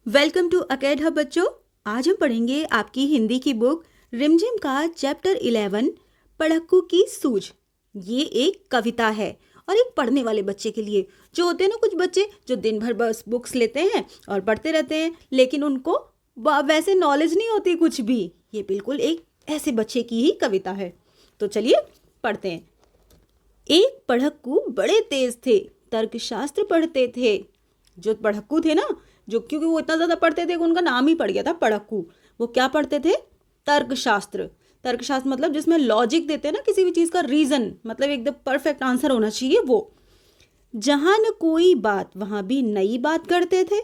Welcome to अकेडहा बच्चों। आज हम पढ़ेंगे आपकी हिंदी की बुक रिमझिम का चैप्टर 11 पढ़क्कू की सूझ। ये एक कविता है और एक पढ़ने वाले बच्चे के लिए। जो होते हैं ना कुछ बच्चे जो दिन भर बस बुक्स लेते हैं और पढ़ते रहते हैं, लेकिन उनको वैसे नॉलेज नहीं होती कुछ भी। ये बिल्कुल एक ऐसे बच्चे की ही कविता है। तो चलिए पढ़ते हैं। एक पढ़क्कू बड़े तेज थे, तर्कशास्त्र पढ़ते थे। जो पढ़क्कू थे ना, जो क्योंकि वो इतना ज़्यादा पढ़ते थे कि उनका नाम ही पड़ गया था पढ़क्कू। वो क्या पढ़ते थे? तर्कशास्त्र। तर्कशास्त्र मतलब जिसमें लॉजिक देते हैं ना, किसी भी चीज़ का रीज़न, मतलब एकदम परफेक्ट आंसर होना चाहिए वो। जहाँ न कोई बात वहाँ भी नई बात करते थे।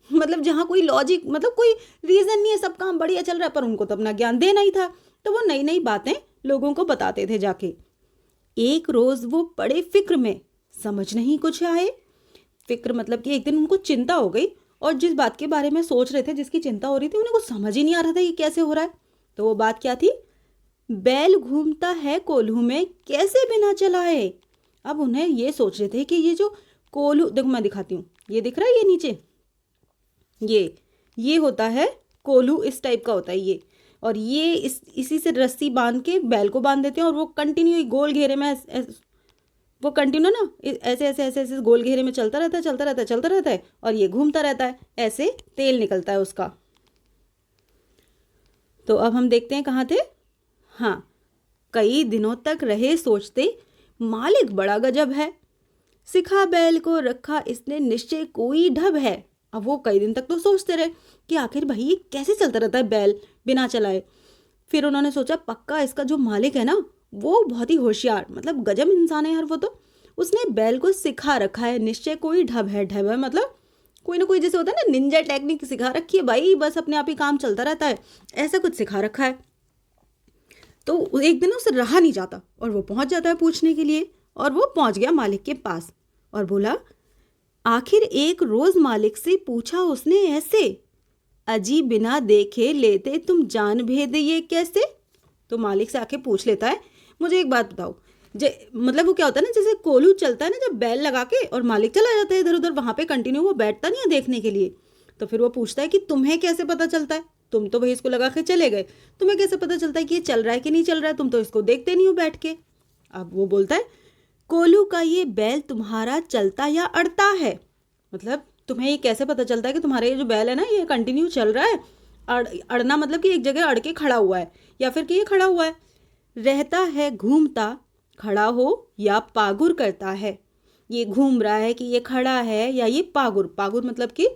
मतलब जहाँ कोई लॉजिक, मतलब कोई रीज़न नहीं है, सब काम बढ़िया चल रहा है, पर उनको तो अपना ज्ञान देना ही था, तो वो नई नई बातें लोगों को बताते थे जाके। एक रोज़ वो बड़े फिक्र में, समझ नहीं कुछ आए। फिक्र मतलब कि एक दिन उनको चिंता हो गई, और जिस बात के बारे में सोच रहे थे, जिसकी चिंता हो रही थी, उन्हें कुछ समझ ही नहीं आ रहा था ये कैसे हो रहा है। तो वो बात क्या थी? बैल घूमता है कोल्हू में, कैसे बिना चलाए। अब उन्हें ये सोच रहे थे कि ये जो कोल्हू, देखो मैं दिखाती हूँ, ये दिख रहा है ये नीचे, ये होता है कोल्हू, इस टाइप का होता है ये। और ये इसी से रस्सी बांध के बैल को बांध देते हैं, और वो कंटिन्यू गोल घेरे में वो कंटिन्यू ना ऐसे ऐसे ऐसे ऐसे गोल घेरे में चलता रहता है, चलता रहता है, चलता रहता है, और ये घूमता रहता है, ऐसे तेल निकलता है उसका। तो अब हम देखते हैं कहाँ थे। हाँ, कई दिनों तक रहे सोचते, मालिक बड़ा गजब है, सिखा बैल को रखा इसने निश्चय कोई ढब है। अब वो कई दिन तक तो सोचते रहे कि आखिर भाई ये कैसे चलता रहता है बैल बिना चलाए। फिर उन्होंने सोचा पक्का इसका जो मालिक है ना, वो बहुत ही होशियार, मतलब गजब इंसान है यार वो तो। उसने बैल को सिखा रखा है, निश्चय कोई ढब है। ढब है मतलब कोई ना कोई, जैसे होता है ना निंजा टेक्निक सिखा रखी है भाई, बस अपने आप ही काम चलता रहता है, ऐसा कुछ सिखा रखा है। तो एक दिन उससे रहा नहीं जाता और वो पहुंच जाता है पूछने के लिए। और वो पहुंच गया मालिक के पास और बोला, आखिर एक रोज मालिक से पूछा उसने ऐसे, अजी बिना देखे लेते तुम जान भेद ये कैसे। तो मालिक से आके पूछ लेता है, मुझे एक बात बताओ, मतलब वो क्या होता है ना, जैसे कोल्हू चलता है ना जब बैल लगा के, और मालिक चला जाता है इधर उधर, वहां पे कंटिन्यू वो बैठता नहीं है देखने के लिए। तो फिर वो पूछता है कि तुम्हें कैसे पता चलता है, तुम तो भाई इसको लगा के चले गए, तुम्हें कैसे पता चलता है कि ये चल रहा है कि नहीं चल रहा है, तुम तो इसको देखते नहीं हो बैठ के। अब वो बोलता है, कोल्हू का ये बैल तुम्हारा चलता या अड़ता है। मतलब तुम्हें ये कैसे पता चलता है कि तुम्हारे ये जो बैल है ना, ये कंटिन्यू चल रहा है। अड़ना मतलब कि एक जगह अड़ के खड़ा हुआ है, या फिर कि ये खड़ा हुआ है। रहता है घूमता, खड़ा हो या पागुर करता है। ये घूम रहा है कि ये खड़ा है, या ये पागुर, पागुर मतलब कि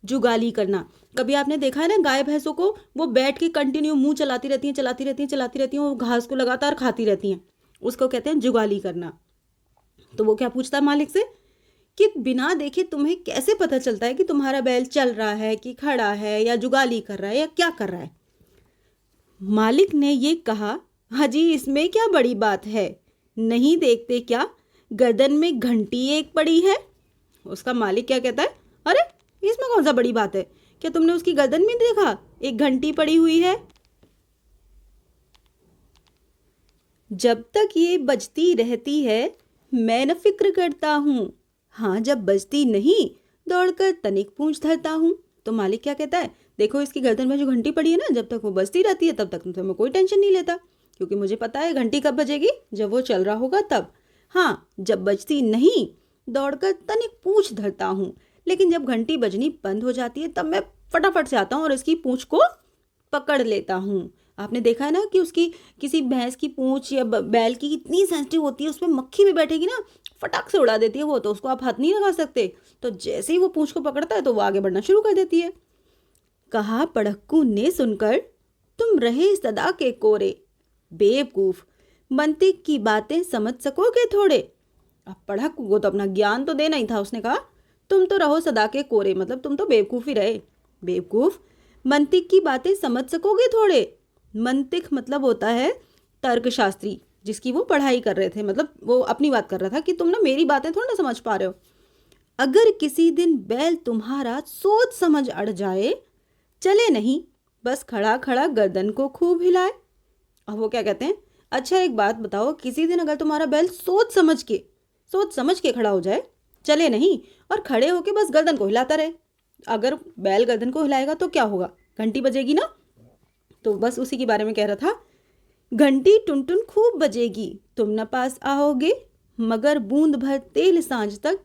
जुगाली करना। कभी आपने देखा है ना गाय भैंसों को, वो बैठ के कंटिन्यू मुंह चलाती रहती हैं, चलाती रहती हैं, चलाती रहती हैं, वो घास को लगातार खाती रहती हैं, उसको कहते हैं जुगाली करना। तो वो क्या पूछता है मालिक से कि बिना देखे तुम्हें कैसे पता चलता है कि तुम्हारा बैल चल रहा है कि खड़ा है, या जुगाली कर रहा है, या क्या कर रहा है। मालिक ने ये कहा, हाजी इसमें क्या बड़ी बात है, नहीं देखते क्या गर्दन में घंटी एक पड़ी है। उसका मालिक क्या कहता है, अरे इसमें कौन सा बड़ी बात है, क्या तुमने उसकी गर्दन में देखा एक घंटी पड़ी हुई है। जब तक ये बजती रहती है मैं न फिक्र करता हूँ, हाँ जब बजती नहीं दौड़कर तनिक पूंछ धरता हूँ। तो मालिक क्या कहता है, देखो इसकी गर्दन में जो घंटी पड़ी है ना, जब तक वो बजती रहती है तब तक तो मैं कोई टेंशन नहीं लेता, क्योंकि मुझे पता है घंटी कब बजेगी, जब वो चल रहा होगा तब। हाँ जब बजती नहीं दौड़कर तनिक पूंछ धरता हूँ, लेकिन जब घंटी बजनी बंद हो जाती है तब मैं फटाफट से आता हूँ और इसकी पूंछ को पकड़ लेता हूँ। आपने देखा है ना कि उसकी किसी भैंस की पूंछ या बैल की इतनी सेंसिटिव होती है, उसमें मक्खी भी बैठेगी ना, फटाक से उड़ा देती है वो, तो उसको आप हाथ नहीं लगा सकते। तो जैसे ही वो पूंछ को पकड़ता है तो वो आगे बढ़ना शुरू कर देती है। कहा पढ़क्कू ने सुनकर, तुम रहे सदा के कोरे, बेवकूफ, मंतिक की बातें समझ सकोगे थोड़े। अब पढ़क्कू को तो अपना ज्ञान तो देना ही था, उसने कहा तुम तो रहो सदा के कोरे, मतलब तुम तो बेवकूफ ही रहे। बेवकूफ, मंतिक की बातें समझ सकोगे थोड़े। मंतिक मतलब होता है तर्कशास्त्री, जिसकी वो पढ़ाई कर रहे थे, मतलब वो अपनी बात कर रहा था कि तुम ना मेरी बातें थोड़ा ना समझ पा रहे हो। अगर किसी दिन बैल तुम्हारा सोच समझ अड़ जाए, चले नहीं बस खड़ा खड़ा गर्दन को खूब हिलाए। अब वो क्या कहते हैं, अच्छा एक बात बताओ, किसी दिन अगर तुम्हारा बैल सोच समझ के खड़ा हो जाए, चले नहीं और खड़े होके बस गर्दन को हिलाता रहे, अगर बैल गर्दन को हिलाएगा तो क्या होगा, घंटी बजेगी ना। तो बस उसी के बारे में कह रहा था। घंटी टुन टुन खूब बजेगी, तुम न पास आओगे, मगर बूंद भर तेल सांझ तक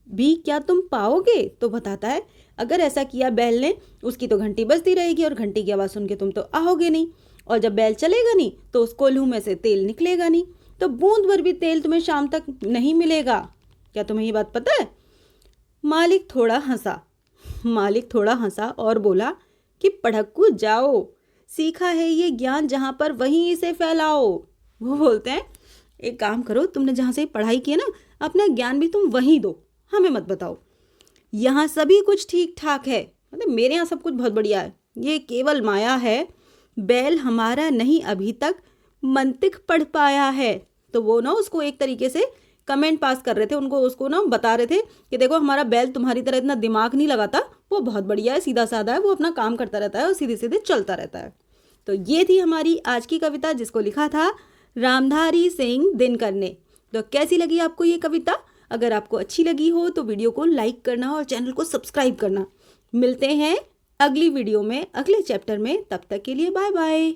भी क्या तुम पाओगे। तो बताता है अगर ऐसा किया बैल ने, उसकी तो घंटी बजती रहेगी और घंटी की आवाज़ सुन के तुम तो आओगे नहीं, और जब बैल चलेगा नहीं तो उस कोल्हू में से तेल निकलेगा नहीं, तो बूंद भर भी तेल तुम्हें शाम तक नहीं मिलेगा। क्या तुम्हें ये बात पता है। मालिक थोड़ा हंसा और बोला कि पढ़क्कू जाओ, सीखा है ये ज्ञान जहाँ पर वहीं इसे फैलाओ। वो बोलते हैं एक काम करो, तुमने जहाँ से पढ़ाई की है ना, अपना ज्ञान भी तुम वहीं दो, हमें मत बताओ। यहाँ सभी कुछ ठीक ठाक है, मतलब मेरे यहाँ सब कुछ बहुत बढ़िया है, ये केवल माया है, बैल हमारा नहीं अभी तक मंतिक पढ़ पाया है। तो वो ना उसको एक तरीके से कमेंट पास कर रहे थे, उसको ना बता रहे थे कि देखो हमारा बैल तुम्हारी तरह इतना दिमाग नहीं लगाता, वो बहुत बढ़िया है, सीधा साधा है, वो अपना काम करता रहता है और सीधे सीधे चलता रहता है। तो ये थी हमारी आज की कविता, जिसको लिखा था रामधारी सिंह दिनकर ने। तो कैसी लगी आपको ये कविता। अगर आपको अच्छी लगी हो तो वीडियो को लाइक करना और चैनल को सब्सक्राइब करना। मिलते हैं अगली वीडियो में, अगले चैप्टर में। तब तक के लिए बाय बाय।